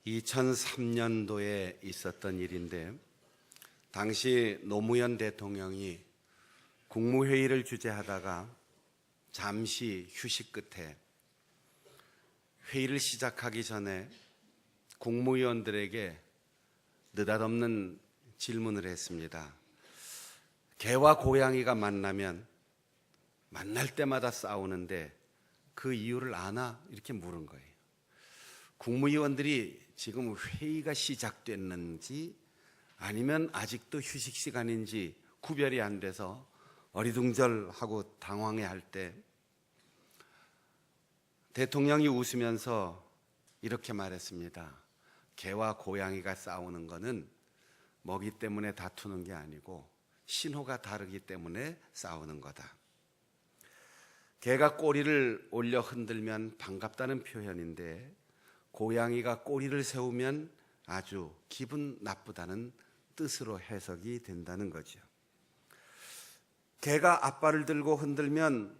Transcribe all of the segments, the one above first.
2003년도에 있었던 일인데, 당시 노무현 대통령이 국무회의를 주재하다가 잠시 휴식 끝에 회의를 시작하기 전에 국무위원들에게 느닷없는 질문을 했습니다. 개와 고양이가 만나면 만날 때마다 싸우는데 그 이유를 아나? 이렇게 물은 거예요. 국무위원들이 지금 회의가 시작됐는지 아니면 아직도 휴식 시간인지 구별이 안 돼서 어리둥절하고 당황해할 때 대통령이 웃으면서 이렇게 말했습니다. 개와 고양이가 싸우는 거는 먹이 때문에 다투는 게 아니고 신호가 다르기 때문에 싸우는 거다. 개가 꼬리를 올려 흔들면 반갑다는 표현인데 고양이가 꼬리를 세우면 아주 기분 나쁘다는 뜻으로 해석이 된다는 거죠. 개가 앞발을 들고 흔들면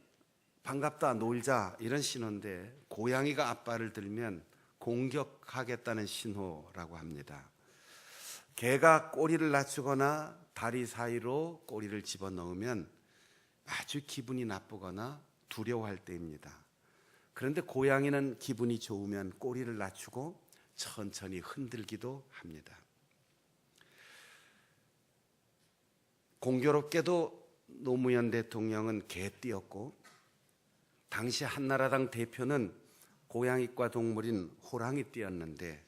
반갑다, 놀자 이런 신호인데 고양이가 앞발을 들면 공격하겠다는 신호라고 합니다. 개가 꼬리를 낮추거나 다리 사이로 꼬리를 집어넣으면 아주 기분이 나쁘거나 두려워할 때입니다. 그런데 고양이는 기분이 좋으면 꼬리를 낮추고 천천히 흔들기도 합니다. 공교롭게도 노무현 대통령은 개띠였고 당시 한나라당 대표는 고양이과 동물인 호랑이띠였는데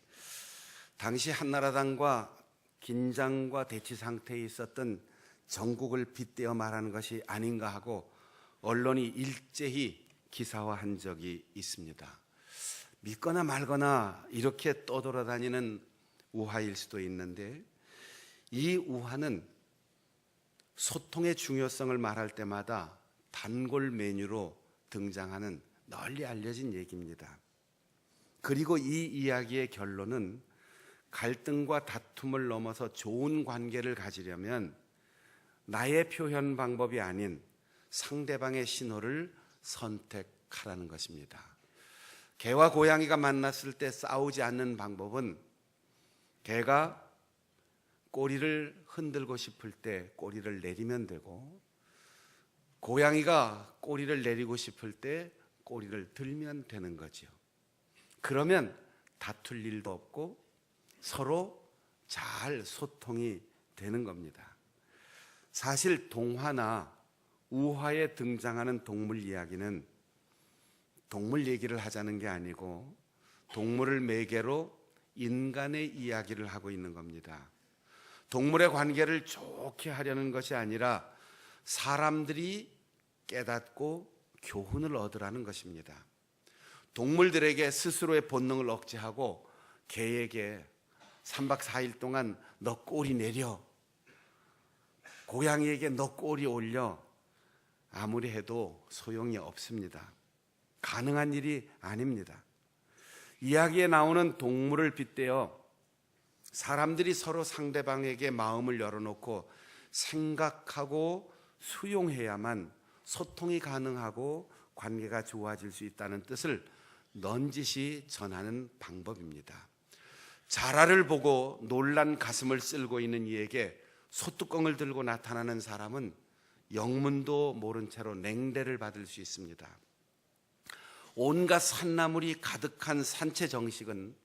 당시 한나라당과 긴장과 대치 상태에 있었던 정국을 빗대어 말하는 것이 아닌가 하고 언론이 일제히 기사화한 적이 있습니다. 믿거나 말거나 이렇게 떠돌아다니는 우화일 수도 있는데 이 우화는 소통의 중요성을 말할 때마다 단골 메뉴로 등장하는 널리 알려진 얘기입니다. 그리고 이 이야기의 결론은 갈등과 다툼을 넘어서 좋은 관계를 가지려면 나의 표현 방법이 아닌 상대방의 신호를 선택하라는 것입니다. 개와 고양이가 만났을 때 싸우지 않는 방법은 개가 꼬리를 흔들고 싶을 때 꼬리를 내리면 되고 고양이가 꼬리를 내리고 싶을 때 꼬리를 들면 되는 거죠. 그러면 다툴 일도 없고 서로 잘 소통이 되는 겁니다. 사실 동화나 우화에 등장하는 동물 이야기는 동물 얘기를 하자는 게 아니고 동물을 매개로 인간의 이야기를 하고 있는 겁니다. 동물의 관계를 좋게 하려는 것이 아니라 사람들이 깨닫고 교훈을 얻으라는 것입니다. 동물들에게 스스로의 본능을 억제하고 개에게 3박 4일 동안 너 꼬리 내려, 고양이에게 너 꼬리 올려, 아무리 해도 소용이 없습니다. 가능한 일이 아닙니다. 이야기에 나오는 동물을 빗대어 사람들이 서로 상대방에게 마음을 열어놓고 생각하고 수용해야만 소통이 가능하고 관계가 좋아질 수 있다는 뜻을 넌지시 전하는 방법입니다. 자라를 보고 놀란 가슴을 쓸고 있는 이에게 소뚜껑을 들고 나타나는 사람은 영문도 모른 채로 냉대를 받을 수 있습니다. 온갖 산나물이 가득한 산채 정식은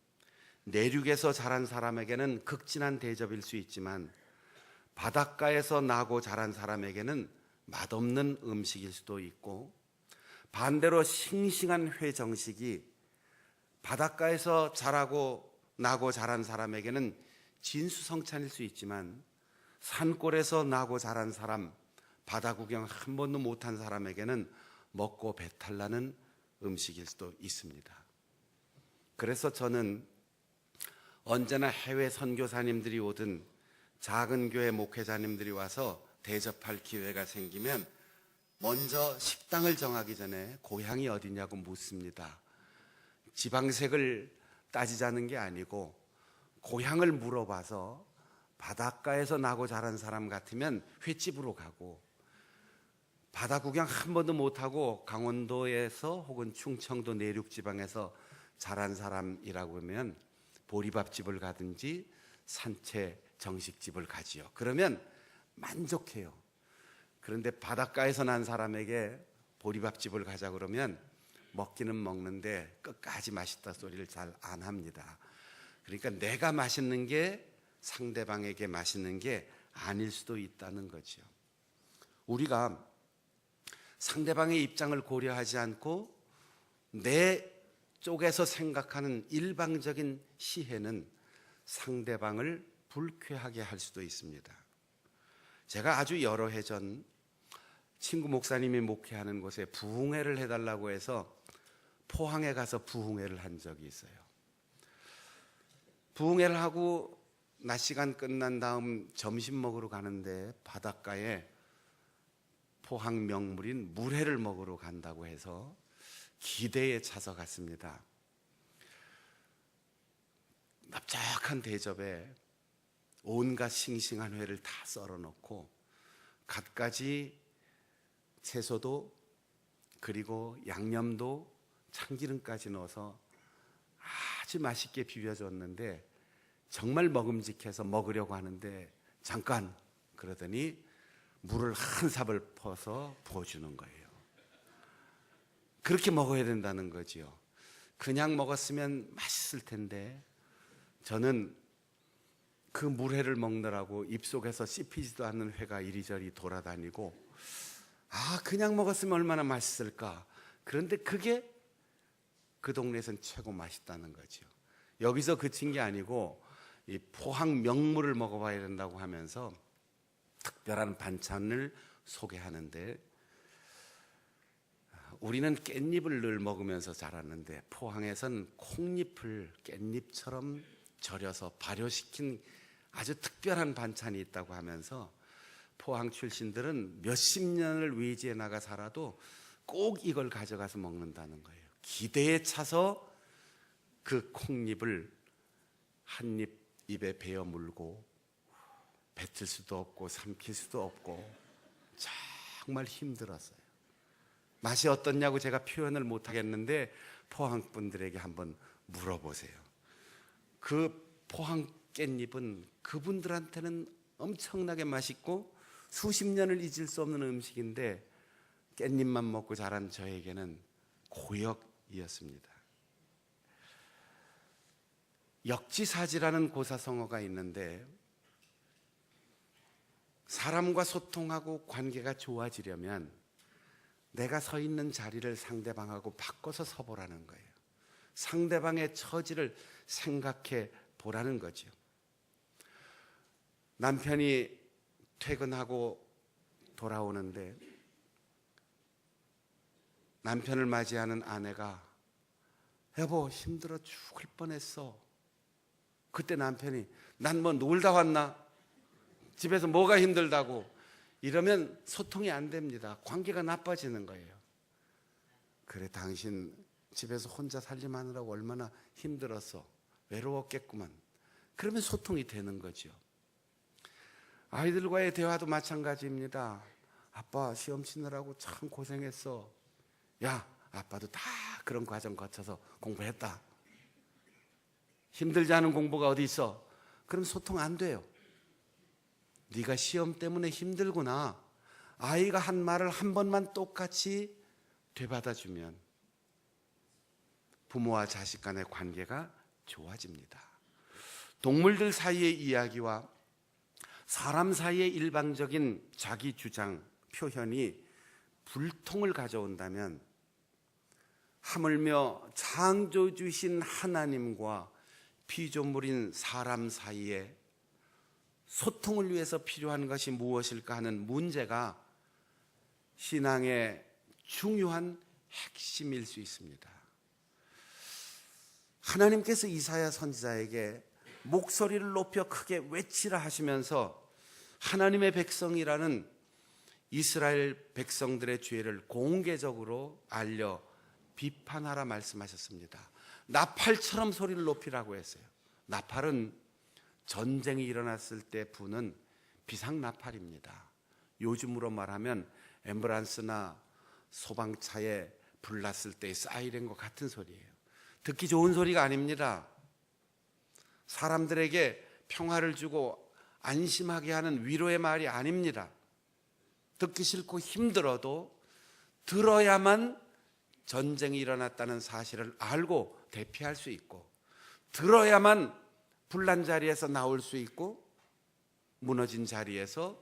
내륙에서 자란 사람에게는 극진한 대접일 수 있지만 바닷가에서 나고 자란 사람에게는 맛없는 음식일 수도 있고 반대로 싱싱한 회 정식이 바닷가에서 자라고 나고 자란 사람에게는 진수성찬일 수 있지만 산골에서 나고 자란 사람, 바다 구경 한 번도 못한 사람에게는 먹고 배탈 나는 음식일 수도 있습니다. 그래서 저는 언제나 해외 선교사님들이 오든 작은 교회 목회자님들이 와서 대접할 기회가 생기면 먼저 식당을 정하기 전에 고향이 어디냐고 묻습니다. 지방색을 따지자는 게 아니고 고향을 물어봐서 바닷가에서 나고 자란 사람 같으면 횟집으로 가고 바다 구경 한 번도 못하고 강원도에서 혹은 충청도 내륙 지방에서 자란 사람이라고 하면 보리밥집을 가든지 산채 정식집을 가지요. 그러면 만족해요. 그런데 바닷가에서 난 사람에게 보리밥집을 가자 그러면 먹기는 먹는데 끝까지 맛있다 소리를 잘 안 합니다. 그러니까 내가 맛있는 게 상대방에게 맛있는 게 아닐 수도 있다는 거죠. 우리가 상대방의 입장을 고려하지 않고 내 쪽에서 생각하는 일방적인 시혜는 상대방을 불쾌하게 할 수도 있습니다. 제가 아주 여러 해 전 친구 목사님이 목회하는 곳에 부흥회를 해달라고 해서 포항에 가서 부흥회를 한 적이 있어요. 부흥회를 하고 낮 시간 끝난 다음 점심 먹으러 가는데 바닷가에 포항 명물인 물회를 먹으러 간다고 해서 기대에 차서 갔습니다. 납작한 대접에 온갖 싱싱한 회를 다 썰어 놓고 갖가지 채소도 그리고 양념도 참기름까지 넣어서 아주 맛있게 비벼줬는데 정말 먹음직해서 먹으려고 하는데 잠깐 그러더니 물을 한 삽을 퍼서 부어주는 거예요. 그렇게 먹어야 된다는 거지요. 그냥 먹었으면 맛있을 텐데 저는 그 물회를 먹느라고 입속에서 씹히지도 않는 회가 이리저리 돌아다니고 그냥 먹었으면 얼마나 맛있을까. 그런데 그게 그 동네에선 최고 맛있다는 거죠. 여기서 그친 게 아니고 이 포항 명물을 먹어봐야 된다고 하면서 특별한 반찬을 소개하는데 우리는 깻잎을 늘 먹으면서 자랐는데 포항에선 콩잎을 깻잎처럼 절여서 발효시킨 아주 특별한 반찬이 있다고 하면서 포항 출신들은 몇십 년을 외지에 나가 살아도 꼭 이걸 가져가서 먹는다는 거예요. 기대에 차서 그 콩잎을 한 입 입에 베어 물고 뱉을 수도 없고 삼킬 수도 없고 정말 힘들었어요. 맛이 어떻냐고 제가 표현을 못 하겠는데 포항 분들에게 한번 물어보세요. 그 포항 깻잎은 그분들한테는 엄청나게 맛있고 수십 년을 잊을 수 없는 음식인데 깻잎만 먹고 자란 저에게는 고역이었습니다. 역지사지라는 고사성어가 있는데 사람과 소통하고 관계가 좋아지려면 내가 서 있는 자리를 상대방하고 바꿔서 서보라는 거예요. 상대방의 처지를 생각해 보라는 거죠. 남편이 퇴근하고 돌아오는데 남편을 맞이하는 아내가 여보 힘들어 죽을 뻔했어. 그때 남편이 난 뭐 놀다 왔나? 집에서 뭐가 힘들다고 이러면 소통이 안 됩니다. 관계가 나빠지는 거예요. 그래 당신 집에서 혼자 살림하느라고 얼마나 힘들었어. 외로웠겠구만. 그러면 소통이 되는 거죠. 아이들과의 대화도 마찬가지입니다. 아빠 시험 치느라고 참 고생했어. 야 아빠도 다 그런 과정 거쳐서 공부했다. 힘들지 않은 공부가 어디 있어. 그럼 소통 안 돼요. 네가 시험 때문에 힘들구나. 아이가 한 말을 한 번만 똑같이 되받아주면 부모와 자식 간의 관계가 좋아집니다. 동물들 사이의 이야기와 사람 사이의 일방적인 자기 주장 표현이 불통을 가져온다면 하물며 창조주신 하나님과 피조물인 사람 사이에 소통을 위해서 필요한 것이 무엇일까 하는 문제가 신앙의 중요한 핵심일 수 있습니다. 하나님께서 이사야 선지자에게 목소리를 높여 크게 외치라 하시면서 하나님의 백성이라는 이스라엘 백성들의 죄를 공개적으로 알려 비판하라 말씀하셨습니다. 나팔처럼 소리를 높이라고 했어요. 나팔은 전쟁이 일어났을 때 부는 비상나팔입니다. 요즘으로 말하면 앰뷸런스나 소방차에 불 났을 때의 사이렌과 같은 소리예요. 듣기 좋은 소리가 아닙니다. 사람들에게 평화를 주고 안심하게 하는 위로의 말이 아닙니다. 듣기 싫고 힘들어도 들어야만 전쟁이 일어났다는 사실을 알고 대피할 수 있고, 들어야만 불난 자리에서 나올 수 있고, 무너진 자리에서,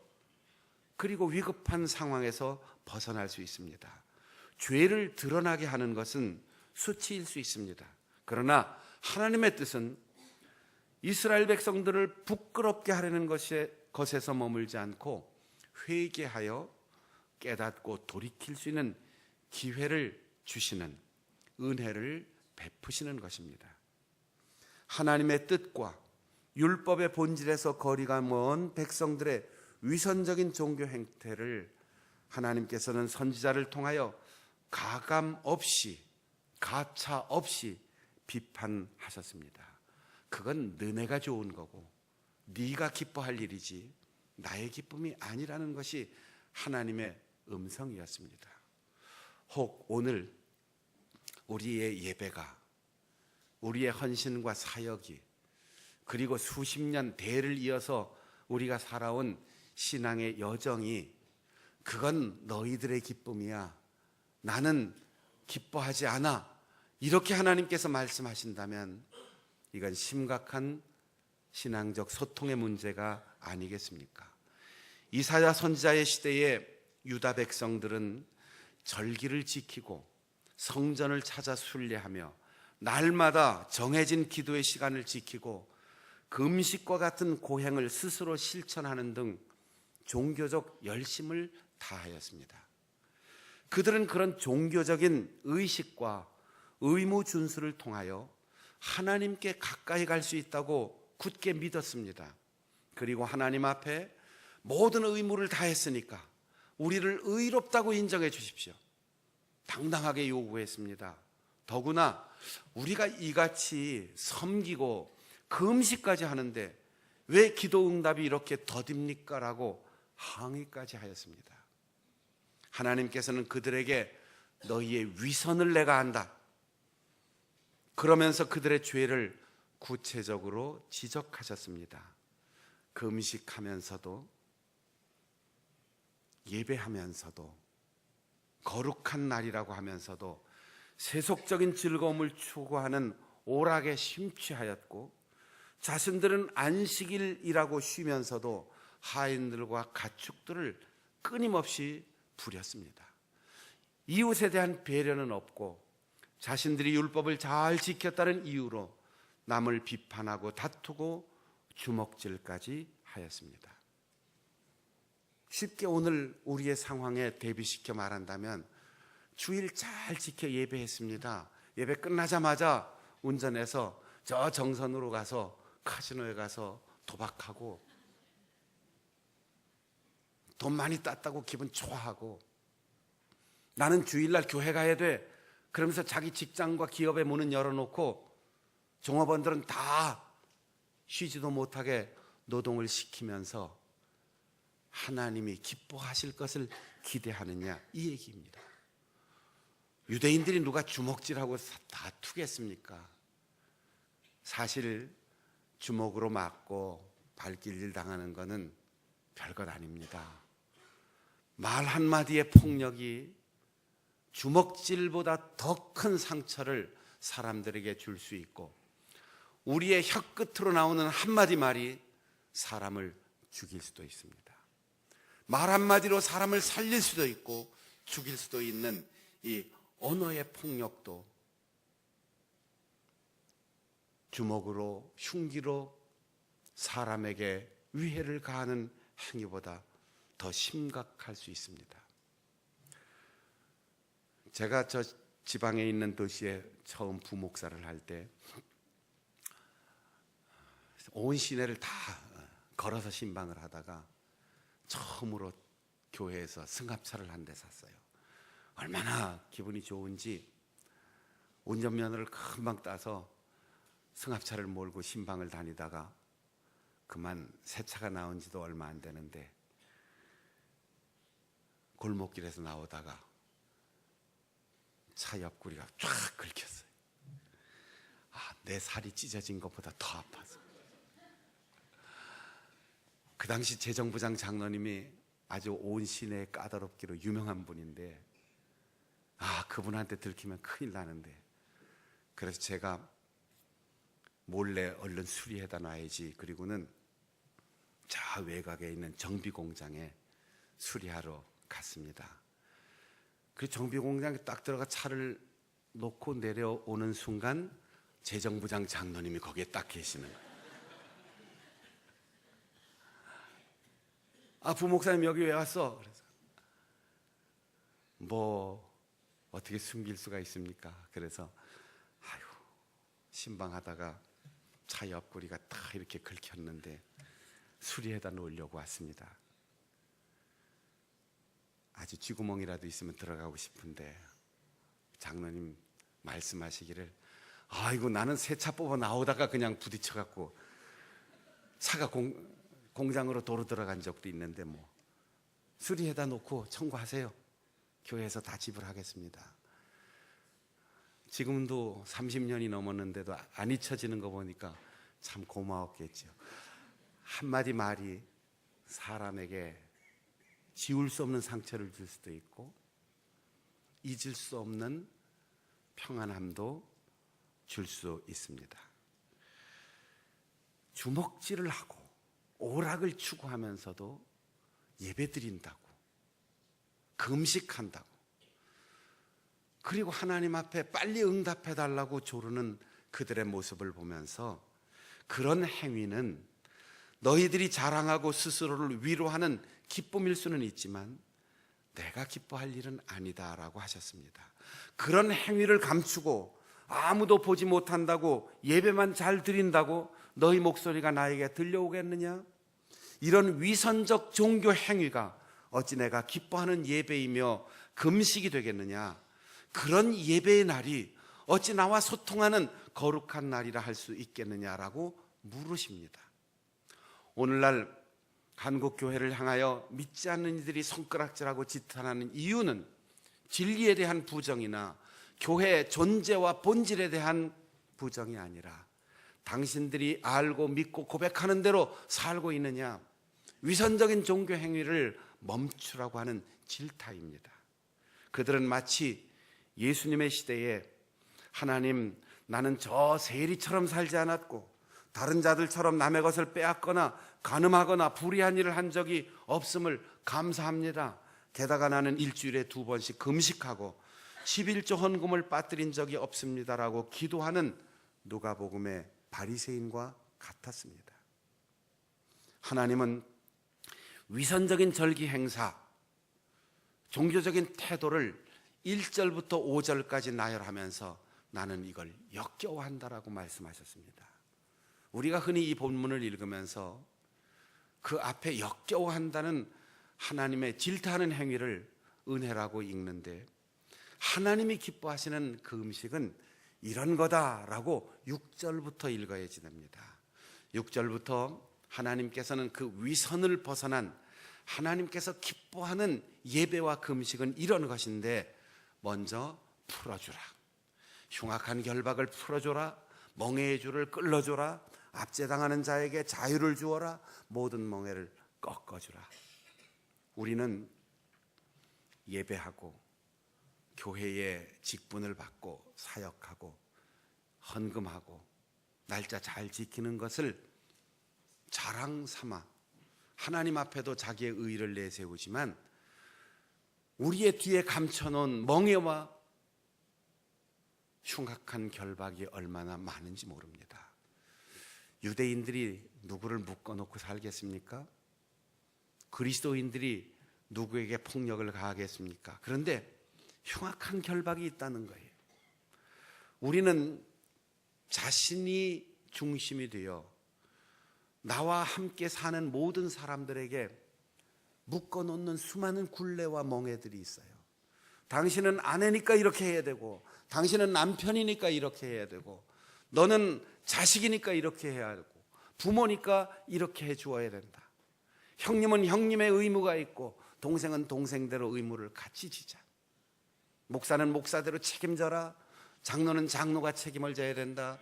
그리고 위급한 상황에서 벗어날 수 있습니다. 죄를 드러나게 하는 것은 수치일 수 있습니다. 그러나 하나님의 뜻은 이스라엘 백성들을 부끄럽게 하려는 것에서 머물지 않고 회개하여 깨닫고 돌이킬 수 있는 기회를 주시는, 은혜를 베푸시는 것입니다. 하나님의 뜻과 율법의 본질에서 거리가 먼 백성들의 위선적인 종교 행태를 하나님께서는 선지자를 통하여 가감 없이, 가차 없이 비판하셨습니다. 그건 너네가 좋은 거고 네가 기뻐할 일이지 나의 기쁨이 아니라는 것이 하나님의 음성이었습니다. 혹 오늘 우리의 예배가, 우리의 헌신과 사역이, 그리고 수십 년 대를 이어서 우리가 살아온 신앙의 여정이 그건 너희들의 기쁨이야, 나는 기뻐하지 않아, 이렇게 하나님께서 말씀하신다면 이건 심각한 신앙적 소통의 문제가 아니겠습니까? 이사야 선지자의 시대에 유다 백성들은 절기를 지키고 성전을 찾아 순례하며 날마다 정해진 기도의 시간을 지키고 금식과 같은 고행을 스스로 실천하는 등 종교적 열심을 다하였습니다. 그들은 그런 종교적인 의식과 의무 준수를 통하여 하나님께 가까이 갈 수 있다고 굳게 믿었습니다. 그리고 하나님 앞에 모든 의무를 다했으니까 우리를 의롭다고 인정해 주십시오, 당당하게 요구했습니다. 더구나 우리가 이같이 섬기고 금식까지 하는데 왜 기도 응답이 이렇게 더딥니까? 라고 항의까지 하였습니다. 하나님께서는 그들에게 너희의 위선을 내가 안다, 그러면서 그들의 죄를 구체적으로 지적하셨습니다. 금식하면서도, 예배하면서도, 거룩한 날이라고 하면서도 세속적인 즐거움을 추구하는 오락에 심취하였고, 자신들은 안식일이라고 쉬면서도 하인들과 가축들을 끊임없이 부렸습니다. 이웃에 대한 배려는 없고 자신들이 율법을 잘 지켰다는 이유로 남을 비판하고 다투고 주먹질까지 하였습니다. 쉽게 오늘 우리의 상황에 대비시켜 말한다면, 주일 잘 지켜 예배했습니다. 예배 끝나자마자 운전해서 저 정선으로 가서 카지노에 가서 도박하고 돈 많이 땄다고 기분 좋아하고, 나는 주일날 교회 가야 돼 그러면서 자기 직장과 기업의 문은 열어놓고 종업원들은 다 쉬지도 못하게 노동을 시키면서 하나님이 기뻐하실 것을 기대하느냐, 이 얘기입니다. 유대인들이 누가 주먹질하고 다투겠습니까? 사실 주먹으로 맞고 발길질 당하는 것은 별것 아닙니다. 말 한마디의 폭력이 주먹질보다 더 큰 상처를 사람들에게 줄 수 있고, 우리의 혀끝으로 나오는 한마디 말이 사람을 죽일 수도 있습니다. 말 한마디로 사람을 살릴 수도 있고 죽일 수도 있는 이 언어의 폭력도 주먹으로, 흉기로 사람에게 위해를 가하는 행위보다 더 심각할 수 있습니다. 제가 저 지방에 있는 도시에 처음 부목사를 할 때 온 시내를 다 걸어서 신방을 하다가 처음으로 교회에서 승합차를 한 대 샀어요. 얼마나 기분이 좋은지 운전면허를 금방 따서 승합차를 몰고 신방을 다니다가 그만 새 차가 나온 지도 얼마 안 되는데 골목길에서 나오다가 차 옆구리가 쫙 긁혔어요. 내 살이 찢어진 것보다 더 아파서. 그 당시 재정부장 장로님이 아주 온 시내에 까다롭기로 유명한 분인데, 그분한테 들키면 큰일 나는데, 그래서 제가 몰래 얼른 수리해다 놔야지. 그리고는 저 외곽에 있는 정비공장에 수리하러 갔습니다. 그 정비공장에 딱 들어가 차를 놓고 내려오는 순간 재정부장 장로님이 거기에 딱 계시는 거예요. 부목사님 여기 왜 왔어? 그래서 뭐 어떻게 숨길 수가 있습니까? 그래서 신방하다가 차 옆구리가 딱 이렇게 긁혔는데 수리해다 놓으려고 왔습니다. 아주 쥐구멍이라도 있으면 들어가고 싶은데 장로님 말씀하시기를, 아이고 나는 새 차 뽑아 나오다가 그냥 부딪혀갖고 차가 공장으로 도로 들어간 적도 있는데 뭐 수리해다 놓고 청구하세요. 교회에서 다 지불하겠습니다. 지금도 30년이 넘었는데도 안 잊혀지는 거 보니까 참 고마웠겠죠. 한마디 말이 사람에게 지울 수 없는 상처를 줄 수도 있고 잊을 수 없는 평안함도 줄 수 있습니다. 주먹질을 하고 오락을 추구하면서도 예배드린다고, 금식한다고, 그리고 하나님 앞에 빨리 응답해달라고 조르는 그들의 모습을 보면서 그런 행위는 너희들이 자랑하고 스스로를 위로하는 기쁨일 수는 있지만 내가 기뻐할 일은 아니다라고 하셨습니다. 그런 행위를 감추고 아무도 보지 못한다고 예배만 잘 드린다고 너희 목소리가 나에게 들려오겠느냐? 이런 위선적 종교 행위가 어찌 내가 기뻐하는 예배이며 금식이 되겠느냐? 그런 예배의 날이 어찌 나와 소통하는 거룩한 날이라 할 수 있겠느냐라고 물으십니다. 오늘날 한국 교회를 향하여 믿지 않는 이들이 손가락질하고 지탄하는 이유는 진리에 대한 부정이나 교회의 존재와 본질에 대한 부정이 아니라 당신들이 알고 믿고 고백하는 대로 살고 있느냐, 위선적인 종교 행위를 멈추라고 하는 질타입니다. 그들은 마치 예수님의 시대에 하나님, 나는 저 세리처럼 살지 않았고 다른 자들처럼 남의 것을 빼앗거나 간음하거나 불의한 일을 한 적이 없음을 감사합니다. 게다가 나는 일주일에 2번씩 금식하고 11조 헌금을 빠뜨린 적이 없습니다라고 기도하는 누가복음의 바리새인과 같았습니다. 하나님은 위선적인 절기 행사, 종교적인 태도를 1절부터 5절까지 나열하면서 나는 이걸 역겨워한다라고 말씀하셨습니다. 우리가 흔히 이 본문을 읽으면서 그 앞에 역겨워한다는 하나님의 질타하는 행위를 은혜라고 읽는데, 하나님이 기뻐하시는 그 음식은 이런 거다라고 6절부터 읽어야지 됩니다. 6절부터 하나님께서는 그 위선을 벗어난 하나님께서 기뻐하는 예배와 금식은 이런 것인데, 먼저 풀어주라, 흉악한 결박을 풀어줘라, 멍에의 줄을 끌어줘라, 압제당하는 자에게 자유를 주어라, 모든 멍에를 꺾어주라. 우리는 예배하고 교회에 직분을 받고 사역하고 헌금하고 날짜 잘 지키는 것을 자랑 삼아 하나님 앞에도 자기의 의의를 내세우지만 우리의 뒤에 감춰놓은 멍에와 흉악한 결박이 얼마나 많은지 모릅니다. 유대인들이 누구를 묶어놓고 살겠습니까? 그리스도인들이 누구에게 폭력을 가하겠습니까? 그런데 흉악한 결박이 있다는 거예요. 우리는 자신이 중심이 되어 나와 함께 사는 모든 사람들에게 묶어놓는 수많은 굴레와 멍에들이 있어요. 당신은 아내니까 이렇게 해야 되고, 당신은 남편이니까 이렇게 해야 되고, 너는 자식이니까 이렇게 해야 되고, 부모니까 이렇게 해주어야 된다. 형님은 형님의 의무가 있고 동생은 동생대로 의무를 같이 지자. 목사는 목사대로 책임져라. 장로는 장로가 책임을 져야 된다.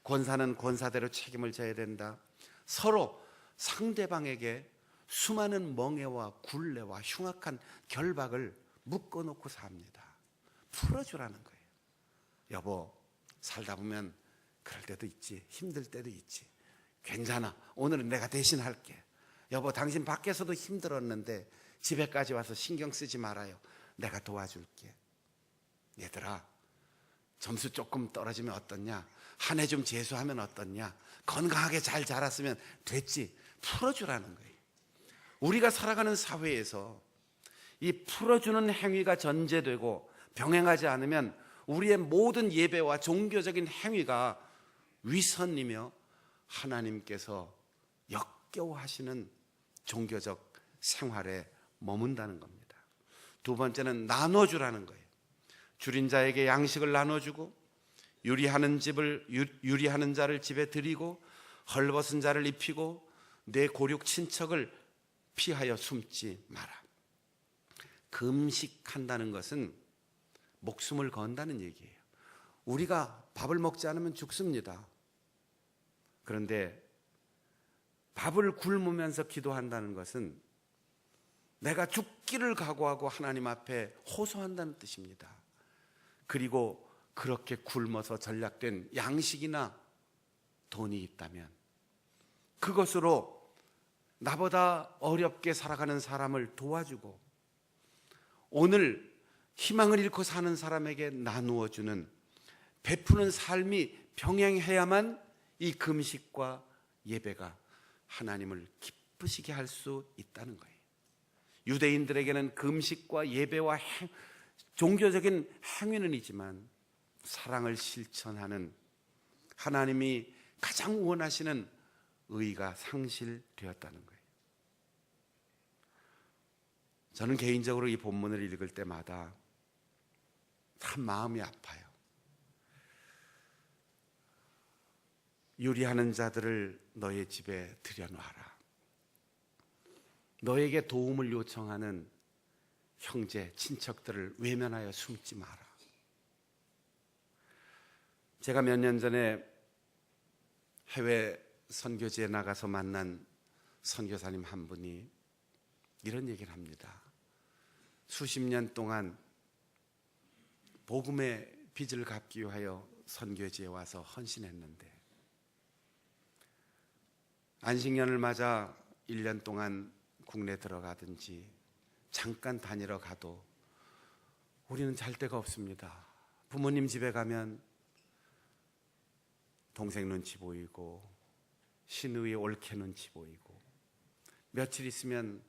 권사는 권사대로 책임을 져야 된다. 서로 상대방에게 수많은 멍해와 굴레와 흉악한 결박을 묶어놓고 삽니다. 풀어주라는 거예요. 여보, 살다 보면 그럴 때도 있지, 힘들 때도 있지. 괜찮아, 오늘은 내가 대신 할게. 여보, 당신 밖에서도 힘들었는데 집에까지 와서 신경 쓰지 말아요. 내가 도와줄게. 얘들아, 점수 조금 떨어지면 어떻냐? 한 해 좀 재수하면 어떻냐? 건강하게 잘 자랐으면 됐지. 풀어주라는 거예요. 우리가 살아가는 사회에서 이 풀어주는 행위가 전제되고 병행하지 않으면 우리의 모든 예배와 종교적인 행위가 위선이며 하나님께서 역겨워하시는 종교적 생활에 머문다는 겁니다. 두 번째는 나눠주라는 거예요. 줄인 자에게 양식을 나눠주고 유리하는 자를 집에 들이고 헐벗은 자를 입히고 내 고륙 친척을 피하여 숨지 마라. 금식한다는 것은 목숨을 건다는 얘기예요. 우리가 밥을 먹지 않으면 죽습니다. 그런데 밥을 굶으면서 기도한다는 것은 내가 죽기를 각오하고 하나님 앞에 호소한다는 뜻입니다. 그리고 그렇게 굶어서 전락된 양식이나 돈이 있다면 그것으로 나보다 어렵게 살아가는 사람을 도와주고 오늘 희망을 잃고 사는 사람에게 나누어주는 베푸는 삶이 병행해야만 이 금식과 예배가 하나님을 기쁘시게 할 수 있다는 거예요. 유대인들에게는 금식과 예배와 종교적인 행위는이지만 사랑을 실천하는 하나님이 가장 원하시는 의가 상실되었다는 거예요. 저는 개인적으로 이 본문을 읽을 때마다 참 마음이 아파요. 유리하는 자들을 너의 집에 들여놓아라. 너에게 도움을 요청하는 형제, 친척들을 외면하여 숨지 마라. 제가 몇 년 전에 해외 선교지에 나가서 만난 선교사님 한 분이 이런 얘기를 합니다. 수십 년 동안 복음의 빚을 갚기 위하여 선교지에 와서 헌신했는데 안식년을 맞아 1년 동안 국내 들어가든지 잠깐 다니러 가도 우리는 잘 데가 없습니다. 부모님 집에 가면 동생 눈치 보이고 시누이 올케 눈치 보이고 며칠 있으면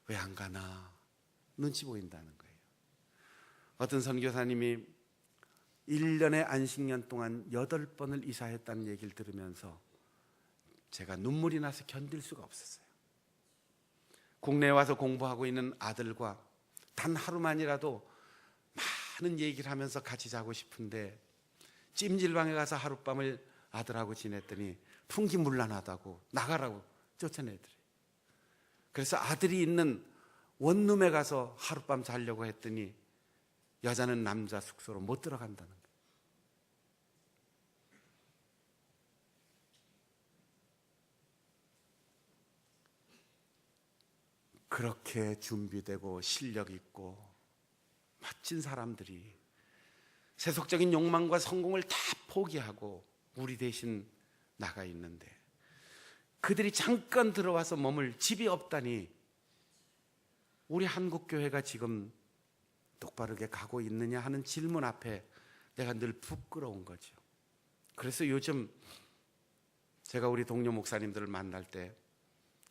왜 안 가나 눈치 보인다는 거예요. 어떤 선교사님이 1년의 안식년 동안 8번을 이사했다는 얘기를 들으면서 제가 눈물이 나서 견딜 수가 없었어요. 국내에 와서 공부하고 있는 아들과 단 하루만이라도 많은 얘기를 하면서 같이 자고 싶은데 찜질방에 가서 하룻밤을 아들하고 지냈더니 풍기문란하다고 나가라고 쫓아내더래요. 그래서 아들이 있는 원룸에 가서 하룻밤 자려고 했더니 여자는 남자 숙소로 못 들어간다는 거예요. 그렇게 준비되고 실력 있고 멋진 사람들이 세속적인 욕망과 성공을 다 포기하고 우리 대신 나가 있는데 그들이 잠깐 들어와서 머물 집이 없다니 우리 한국교회가 지금 똑바르게 가고 있느냐 하는 질문 앞에 내가 늘 부끄러운 거죠. 그래서 요즘 제가 우리 동료 목사님들을 만날 때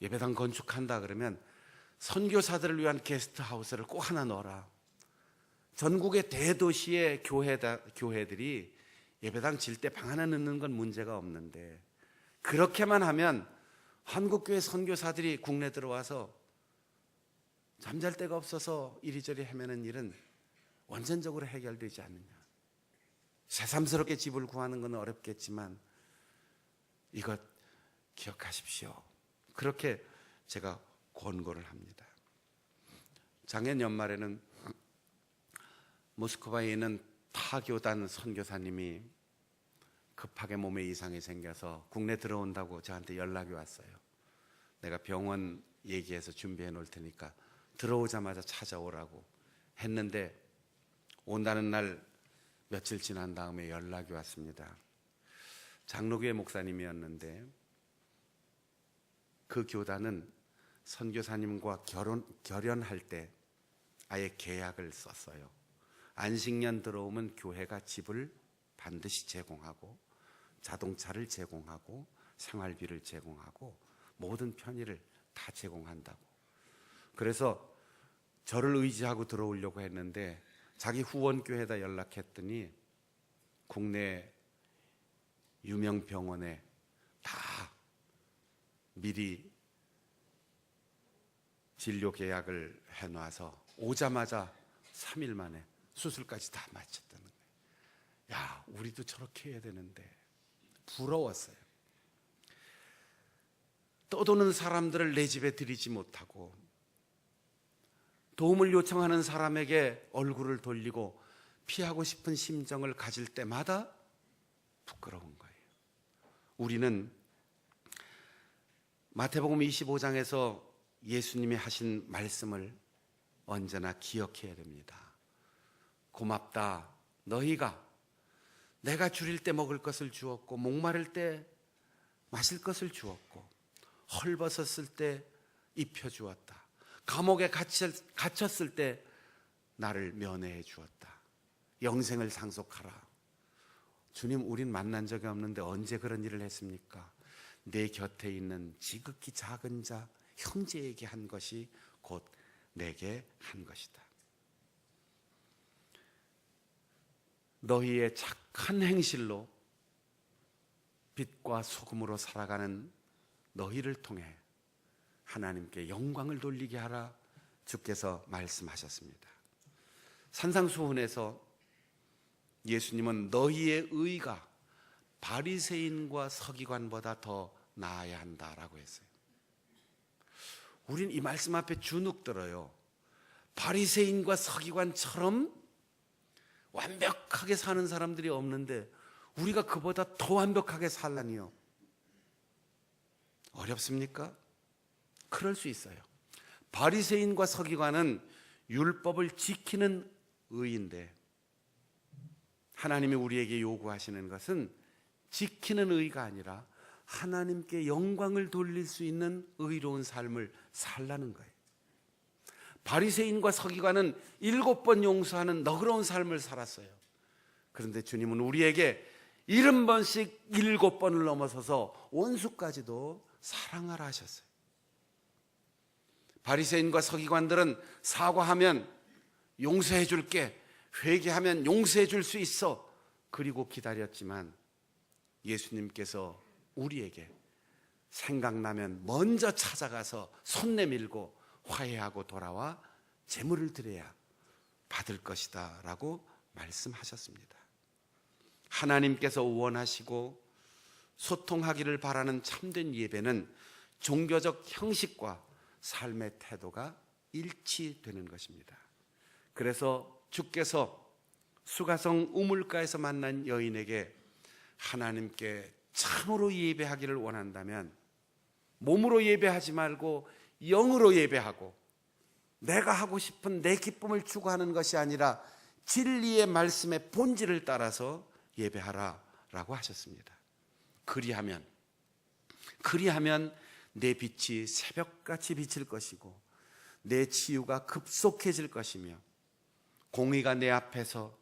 예배당 건축한다 그러면 선교사들을 위한 게스트하우스를 꼭 하나 넣어라. 전국의 대도시의 교회들이 예배당 질 때 방 하나 넣는 건 문제가 없는데 그렇게만 하면 한국교회 선교사들이 국내 들어와서 잠잘 데가 없어서 이리저리 헤매는 일은 원천적으로 해결되지 않느냐. 새삼스럽게 집을 구하는 건 어렵겠지만 이것 기억하십시오. 그렇게 제가 권고를 합니다. 작년 연말에는 모스크바에 있는 타교단 선교사님이 급하게 몸에 이상이 생겨서 국내 들어온다고 저한테 연락이 왔어요. 내가 병원 얘기해서 준비해 놓을 테니까 들어오자마자 찾아오라고 했는데 온다는 날 며칠 지난 다음에 연락이 왔습니다. 장로교회 목사님이었는데 그 교단은 선교사님과 결연할 때 아예 계약을 썼어요. 안식년 들어오면 교회가 집을 반드시 제공하고 자동차를 제공하고 생활비를 제공하고 모든 편의를 다 제공한다고. 그래서 저를 의지하고 들어오려고 했는데 자기 후원교회에다 연락했더니 국내 유명 병원에 다 미리 진료 계약을 해놔서 오자마자 3일 만에 수술까지 다 마쳤다는 거예요. 야, 우리도 저렇게 해야 되는데 부러웠어요. 떠도는 사람들을 내 집에 들이지 못하고 도움을 요청하는 사람에게 얼굴을 돌리고 피하고 싶은 심정을 가질 때마다 부끄러운 거예요. 우리는 마태복음 25장에서 예수님이 하신 말씀을 언제나 기억해야 됩니다. 고맙다. 너희가 내가 줄일 때 먹을 것을 주었고 목마를 때 마실 것을 주었고 헐벗었을 때 입혀주었다. 감옥에 갇혔을 때 나를 면회해 주었다. 영생을 상속하라. 주님, 우린 만난 적이 없는데 언제 그런 일을 했습니까? 내 곁에 있는 지극히 작은 자 형제에게 한 것이 곧 내게 한 것이다. 너희의 착한 행실로 빛과 소금으로 살아가는 너희를 통해 하나님께 영광을 돌리게 하라 주께서 말씀하셨습니다. 산상수훈에서 예수님은 너희의 의가 바리새인과 서기관보다 더 나아야 한다라고 했어요. 우린 이 말씀 앞에 주눅 들어요. 바리새인과 서기관처럼 완벽하게 사는 사람들이 없는데 우리가 그보다 더 완벽하게 살라니요. 어렵습니까? 그럴 수 있어요. 바리새인과 서기관은 율법을 지키는 의인데 하나님이 우리에게 요구하시는 것은 지키는 의가 아니라 하나님께 영광을 돌릴 수 있는 의로운 삶을 살라는 거예요. 바리새인과 서기관은 7번 용서하는 너그러운 삶을 살았어요. 그런데 주님은 우리에게 70번씩 7번을 넘어서서 원수까지도 사랑하라 하셨어요. 바리새인과 서기관들은 사과하면 용서해 줄게, 회개하면 용서해 줄 수 있어, 그리고 기다렸지만 예수님께서 우리에게 생각나면 먼저 찾아가서 손 내밀고 화해하고 돌아와 제물을 드려야 받을 것이다 라고 말씀하셨습니다. 하나님께서 원하시고 소통하기를 바라는 참된 예배는 종교적 형식과 삶의 태도가 일치되는 것입니다. 그래서 주께서 수가성 우물가에서 만난 여인에게 하나님께 참으로 예배하기를 원한다면 몸으로 예배하지 말고 영으로 예배하고 내가 하고 싶은 내 기쁨을 추구하는 것이 아니라 진리의 말씀의 본질을 따라서 예배하라라고 하셨습니다. 그리하면 내 빛이 새벽같이 비칠 것이고 내 치유가 급속해질 것이며 공의가 내 앞에서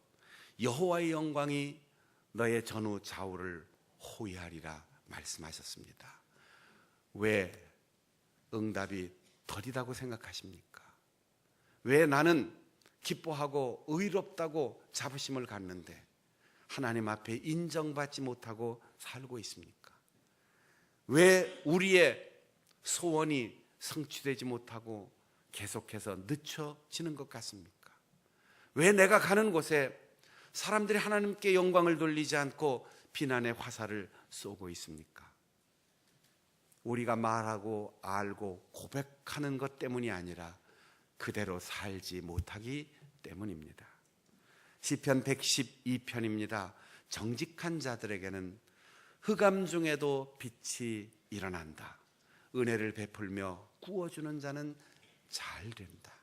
여호와의 영광이 너의 전후 좌우를 호위하리라 말씀하셨습니다. 왜 응답이 더디다고 생각하십니까? 왜 나는 기뻐하고 의롭다고 자부심을 갖는데 하나님 앞에 인정받지 못하고 살고 있습니까? 왜 우리의 소원이 성취되지 못하고 계속해서 늦춰지는 것 같습니까? 왜 내가 가는 곳에 사람들이 하나님께 영광을 돌리지 않고 비난의 화살을 쏘고 있습니까? 우리가 말하고 알고 고백하는 것 때문이 아니라 그대로 살지 못하기 때문입니다. 시편 112편입니다. 정직한 자들에게는 흑암 중에도 빛이 일어난다. 은혜를 베풀며 구워주는 자는 잘 된다.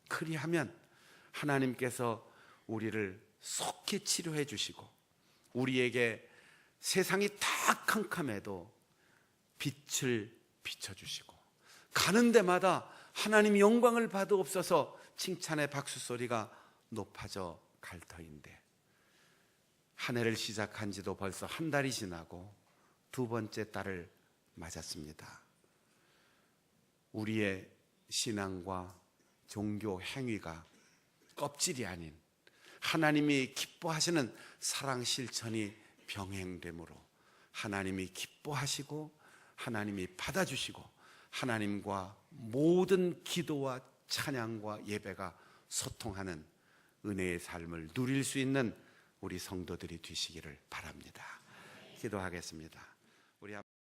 그리하면 하나님께서 우리를 속히 치료해 주시고 우리에게 세상이 다 캄캄해도 빛을 비춰주시고 가는 데마다 하나님 영광을 받으옵소서 칭찬의 박수 소리가 높아져 갈 터인데 한 해를 시작한 지도 벌써 한 달이 지나고 두 번째 달을 맞았습니다. 우리의 신앙과 종교 행위가 껍질이 아닌 하나님이 기뻐하시는 사랑 실천이 병행되므로 하나님이 기뻐하시고 하나님이 받아주시고 하나님과 모든 기도와 찬양과 예배가 소통하는 은혜의 삶을 누릴 수 있는 우리 성도들이 되시기를 바랍니다. 기도하겠습니다.